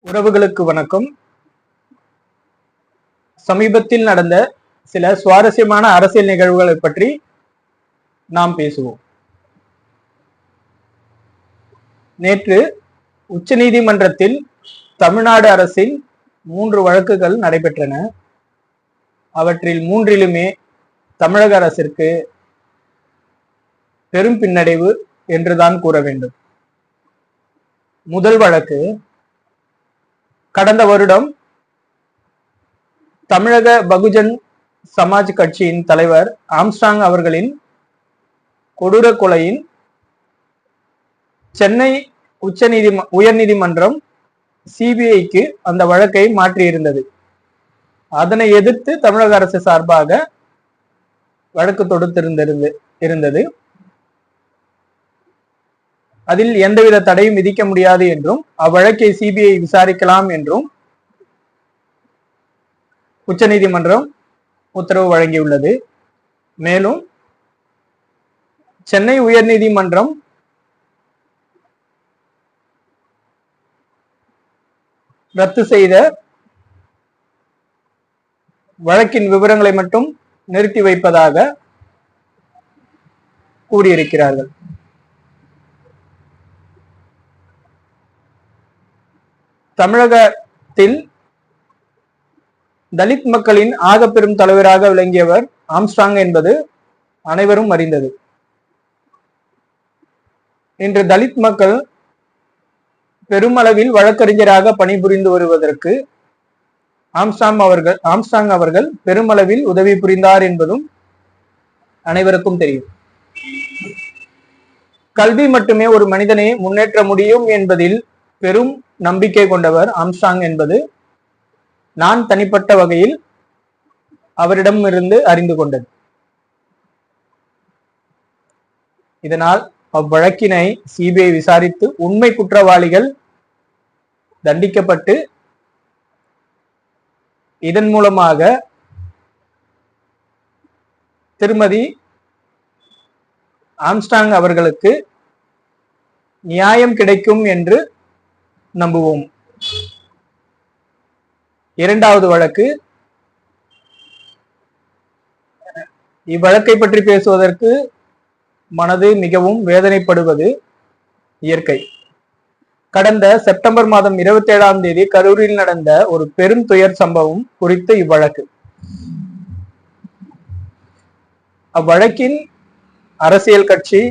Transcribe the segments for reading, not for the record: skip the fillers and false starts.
உறவுகளுக்கு வணக்கம். சமீபத்தில் நடந்த சில சுவாரஸ்யமான அரசியல் நிகழ்வுகளை பற்றி நாம் பேசுவோம். நேற்று உச்சநீதிமன்றத்தில் தமிழ்நாடு அரசின் 3 வழக்குகள் நடைபெற்றன. அவற்றில் 3லுமே தமிழக அரசிற்கு பெரும் பின்னடைவு என்றுதான் கூற வேண்டும். முதல் வழக்கு கடந்த வருடம் தமிழக பகுஜன் சமாஜ் கட்சியின் தலைவர் ஆம்ஸ்ட்ராங் அவர்களின் கொடூர கொலையின் சென்னை உயர்நீதிமன்றம் சிபிஐக்கு அந்த வழக்கை மாற்றியிருந்தது. அதனை எதிர்த்து தமிழக அரசு சார்பாக வழக்கு தொடுத்திருந்தது. அதில் எந்தவித தடையும் விதிக்க முடியாது என்றும் அவ்வழக்கை சிபிஐ விசாரிக்கலாம் என்றும் உச்சநீதிமன்றம் உத்தரவு வழங்கியுள்ளது. மேலும் சென்னை உயர்நீதிமன்றம் ரத்து செய்த வழக்கின் விவரங்களை மட்டும் நிறுத்தி வைப்பதாக கூறியிருக்கிறார்கள். தமிழகத்தில் தலித் மக்களின் ஆகப்பெரும் தலைவராக விளங்கியவர் ஆம்ஸ்ட்ராங் என்பது அனைவரும் அறிந்தது. இன்று தலித் மக்கள் பெருமளவில் வழக்கறிஞராக பணிபுரிந்து வருவதற்கு ஆம்ஸ்ட்ராங் அவர்கள் பெருமளவில் உதவி புரிந்தார் என்பதும் அனைவருக்கும் தெரியும். கல்வி மட்டுமே ஒரு மனிதனை முன்னேற்ற முடியும் என்பதில் பெரும் நம்பிக்கை கொண்டவர் ஆம்ஸ்ட்ராங் என்பது நான் தனிப்பட்ட வகையில் அவரிடம் இருந்து அறிந்து கொண்டது. இதனால் அவ்வழக்கினை சிபிஐ விசாரித்து உண்மை குற்றவாளிகள் தண்டிக்கப்பட்டு இதன் மூலமாக திருமதி ஆம்ஸ்ட்ராங் அவர்களுக்கு நியாயம் கிடைக்கும் என்று நம்புவோம். இரண்டாவது வழக்கு. இவ்வழக்கை பற்றி பேசுவதற்கு மனது மிகவும் வேதனைப்படுவது இயற்கை. கடந்த செப்டம்பர் மாதம் 27ஆம் தேதி கரூரில் நடந்த ஒரு பெரும் துயர் சம்பவம் குறித்து இவ்வழக்கு. அவ்வழக்கின் அரசியல் கட்சி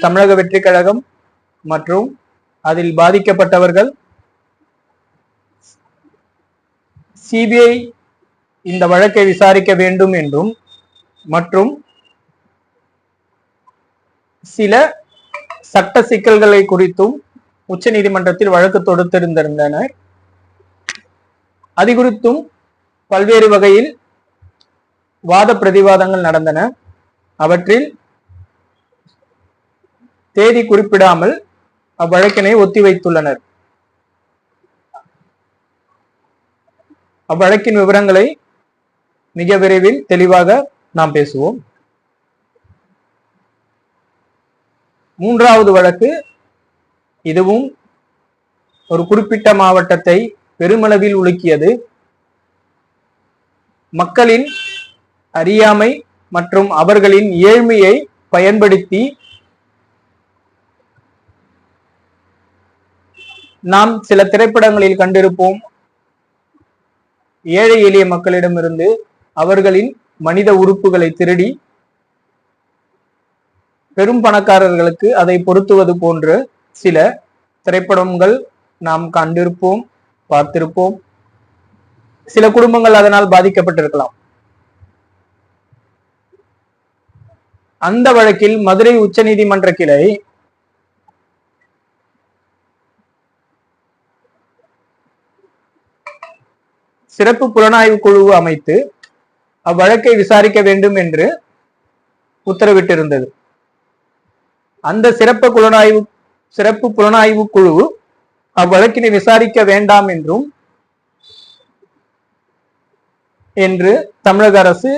தமிழக வெற்றி கழகம் மற்றும் அதில் பாதிக்கப்பட்டவர்கள் சிபிஐ இந்த வழக்கை விசாரிக்க வேண்டும் என்றும் மற்றும் சில சட்ட சிக்கல்களை குறித்தும் உச்சநீதிமன்றத்தில் வழக்கு தொடுத்திருந்தனர். அது குறித்தும் பல்வேறு வகையில் வாத பிரதிவாதங்கள் நடந்தன. அவற்றில் தேதி குறிப்பிடாமல் அவ்வழக்கினை ஒத்திவைத்துள்ளனர். அவ்வழக்கின் விவரங்களை மிக விரைவில் தெளிவாக நாம் பேசுவோம். மூன்றாவது வழக்கு. இதுவும் ஒரு குறிப்பிட்ட மாவட்டத்தை பெருமளவில் உலுக்கியது. மக்களின் அறியாமை மற்றும் அவர்களின் ஏழ்மையை பயன்படுத்தி நாம் சில திரைப்படங்களில் கண்டிருப்போம். ஏழை எளிய மக்களிடமிருந்து அவர்களின் மனித உறுப்புகளை திருடி பெரும் பணக்காரர்களுக்கு அதை பொருத்துவது போன்ற சில திரைப்படங்கள் நாம் கண்டிருப்போம், பார்த்திருப்போம். சில குடும்பங்கள் அதனால் பாதிக்கப்பட்டிருக்கலாம். அந்த வழக்கில் மதுரை உச்சநீதிமன்ற கிளை சிறப்பு புலனாய்வு குழு அமைத்து அவ்வழக்கை விசாரிக்க வேண்டும் என்று உத்தரவிட்டிருந்தது. அந்த சிறப்பு புலனாய்வு குழு அவ்வழக்கினை விசாரிக்க வேண்டாம் என்று தமிழக அரசு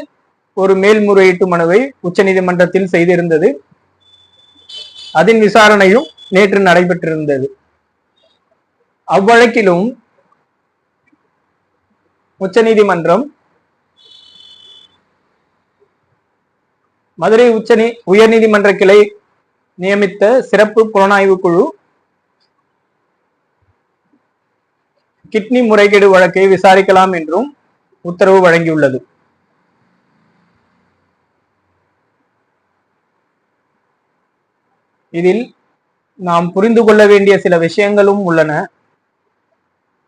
ஒரு மேல்முறையீட்டு மனுவை உச்சநீதிமன்றத்தில் செய்திருந்தது. அதன் விசாரணையும் நேற்று நடைபெற்றிருந்தது. அவ்வழக்கிலும் உச்சநீதிமன்றம் மதுரை உயர்நீதிமன்ற கிளை நியமித்த சிறப்பு புலனாய்வு குழு கிட்னி முறைகேடு வழக்கை விசாரிக்கலாம் என்றும் உத்தரவு வழங்கியுள்ளது. இதில் நாம் புரிந்து கொள்ள வேண்டிய சில விஷயங்களும் உள்ளன.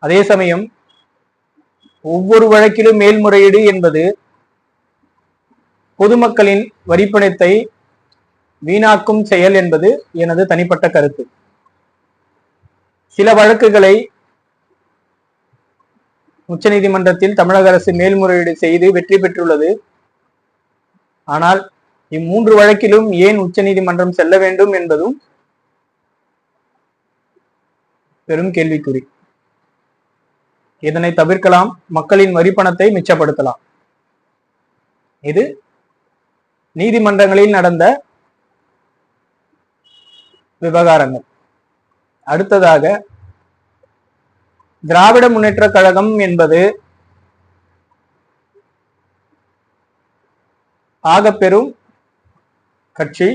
அதே சமயம் ஒவ்வொரு வழக்கிலும் மேல்முறையீடு என்பது பொதுமக்களின் வரிப்பணத்தை வீணாக்கும் செயல் என்பது எனது தனிப்பட்ட கருத்து. சில வழக்குகளை உச்சநீதிமன்றத்தில் தமிழக அரசு மேல்முறையீடு செய்து வெற்றி பெற்றுள்ளது. ஆனால் இம்மூன்று வழக்கிலும் ஏன் உச்சநீதிமன்றம் செல்ல வேண்டும் என்பதும் பெரும் கேள்விக்குறி. இதனை தவிர்க்கலாம், மக்களின் வரிப்பணத்தை மிச்சப்படுத்தலாம். இது நீதிமன்றங்களில் நடந்த விவகாரங்கள். அடுத்ததாக, திராவிட முன்னேற்ற கழகம் என்பது ஆகப்பெரும் கட்சி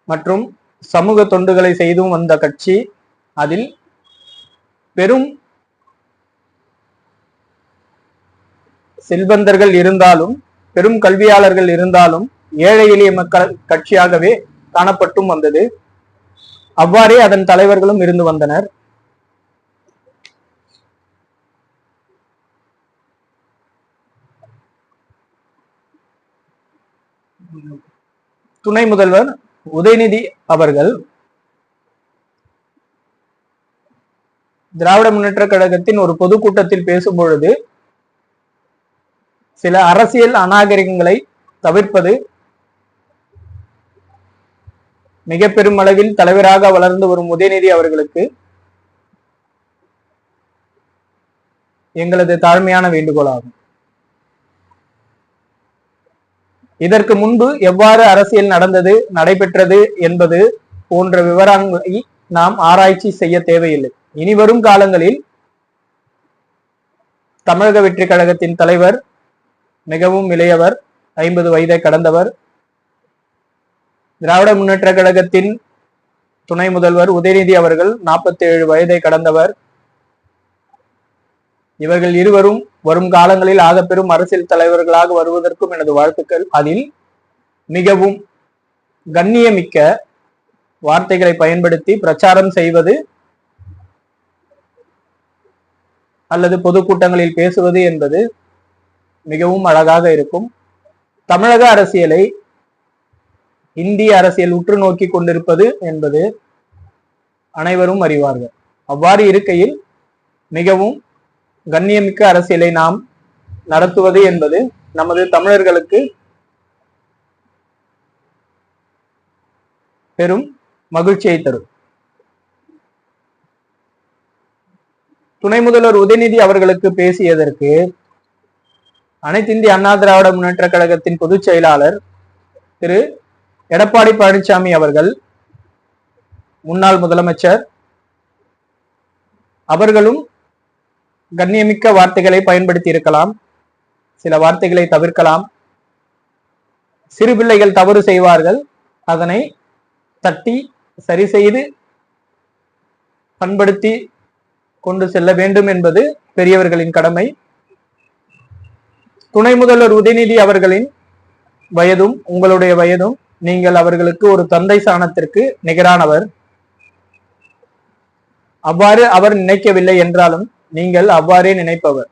மற்றும் சமூக தொண்டுகளை செய்தும் வந்த கட்சி. அதில் பெரும் செல்வந்தர்கள் இருந்தாலும் பெரும் கல்வியாளர்கள் இருந்தாலும் ஏழை எளிய மக்கள் கட்சியாகவே காணப்பட்டும் வந்தது. அவ்வாறே அதன் தலைவர்களும் இருந்து வந்தனர். துணை முதல்வர் உதயநிதி அவர்கள் திராவிட முன்னேற்ற கழகத்தின் ஒரு பொதுக்கூட்டத்தில் பேசும் பொழுது சில அரசியல் அநாகரிகங்களை தவிர்ப்பது, மிக பெரும் அளவில் தலைவராக வளர்ந்து வரும் உதயநிதி அவர்களுக்கு எங்களது தாழ்மையான வேண்டுகோளாகும். இதற்கு முன்பு எவ்வாறு அரசியல் நடந்தது, நடைபெற்றது என்பது போன்ற விவரங்களை நாம் ஆராய்ச்சி செய்ய தேவையில்லை. இனி வரும் காலங்களில் தமிழக வெற்றி கழகத்தின் தலைவர் மிகவும் இளையவர், 50 வயதை கடந்தவர். திராவிட முன்னேற்ற கழகத்தின் துணை முதல்வர் உதயநிதி அவர்கள் 47 வயதை கடந்தவர். இவர்கள் இருவரும் வரும் காலங்களில் ஆகப்பெரும் அரசியல் தலைவர்களாக வருவதற்கும் எனது வாழ்த்துக்கள். அதில் மிகவும் கண்ணியமிக்க வார்த்தைகளை பயன்படுத்தி பிரச்சாரம் செய்வது அல்லது பொதுக்கூட்டங்களில் பேசுவது என்பது மிகவும் அழகாக இருக்கும். தமிழக அரசியலை இந்திய அரசியல் உற்று நோக்கி கொண்டிருப்பது என்பது அனைவரும் அறிவார்கள். அவ்வாறு இருக்கையில் மிகவும் கண்ணியமிக்க அரசியலை நாம் நடத்துவது என்பது நமது தமிழர்களுக்கு பெரும் மகிழ்ச்சியை தரும். துணை முதல்வர் உதயநிதி அவர்களுக்கு பேசியதற்கு அனைத்து இந்திய அண்ணா திராவிட முன்னேற்ற கழகத்தின் பொதுச் செயலாளர் திரு எடப்பாடி பழனிசாமி அவர்கள், முன்னாள் முதலமைச்சர், அவர்களும் கண்ணியமிக்க வார்த்தைகளை பயன்படுத்தி இருக்கலாம். சில வார்த்தைகளை தவிர்க்கலாம். சிறு பிள்ளைகள் தவறு செய்வார்கள், அதனை தட்டி சரி செய்து பண்படுத்தி கொண்டு செல்ல வேண்டும் என்பது பெரியவர்களின் கடமை. துணை முதல்வர் உதயநிதி அவர்களின் வயதும் உங்களுடைய வயதும், நீங்கள் அவர்களுக்கு ஒரு தந்தை சாணத்திற்கு நிகரானவர். அவ்வாறு அவர் நினைக்கவில்லை என்றாலும் நீங்கள் அவ்வாறே நினைப்பவர்.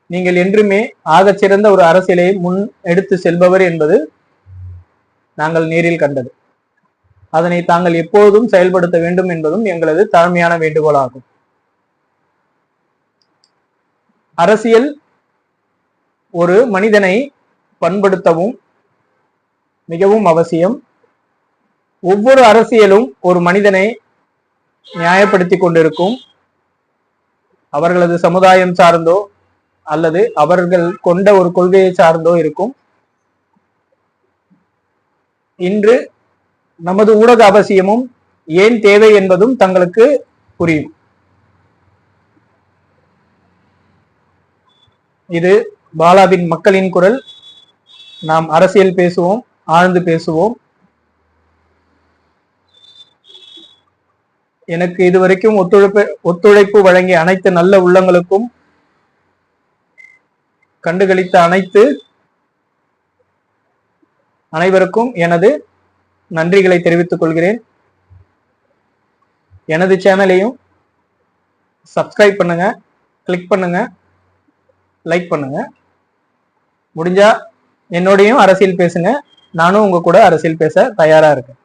நீங்கள் என்றுமே ஆகச் சிறந்த ஒரு அரசியலை முன் எடுத்து செல்பவர் என்பது நாங்கள் நேரில் கண்டது. அதனை தாங்கள் எப்போதும் செயல்படுத்த வேண்டும் என்பதும் எங்களது தாழ்மையான வேண்டுகோளாகும். அரசியல் ஒரு மனிதனை பண்படுத்தவும் மிகவும் அவசியம். ஒவ்வொரு அரசியலும் ஒரு மனிதனை நியாயப்படுத்தி கொண்டிருக்கும். அவர்களது சமுதாயம் சார்ந்தோ அல்லது அவர்கள் கொண்ட ஒரு கொள்கையை சார்ந்தோ இருக்கும். இன்று நமது ஊடக அவசியமும் ஏன் தேவை என்பதும் தங்களுக்கு புரியும். இது பாலாவின் மக்களின் குரல். நாம் அரசியல் பேசுவோம், ஆழ்ந்து பேசுவோம். எனக்கு இதுவரைக்கும் ஒத்துழைப்பு வழங்கிய அனைத்து நல்ல உள்ளங்களுக்கும், கண்டுகளித்த அனைவருக்கும் எனது நன்றிகளை தெரிவித்துக் கொள்கிறேன். எனது சேனலையும் சப்ஸ்கிரைப் பண்ணுங்க, கிளிக் பண்ணுங்க, லைக் பண்ணுங்க. முடிஞ்சா என்னோடையும் அரசியல் பேசுங்க. நானும் உங்க கூட அரசியல் பேச தயாரா இருக்கேன்.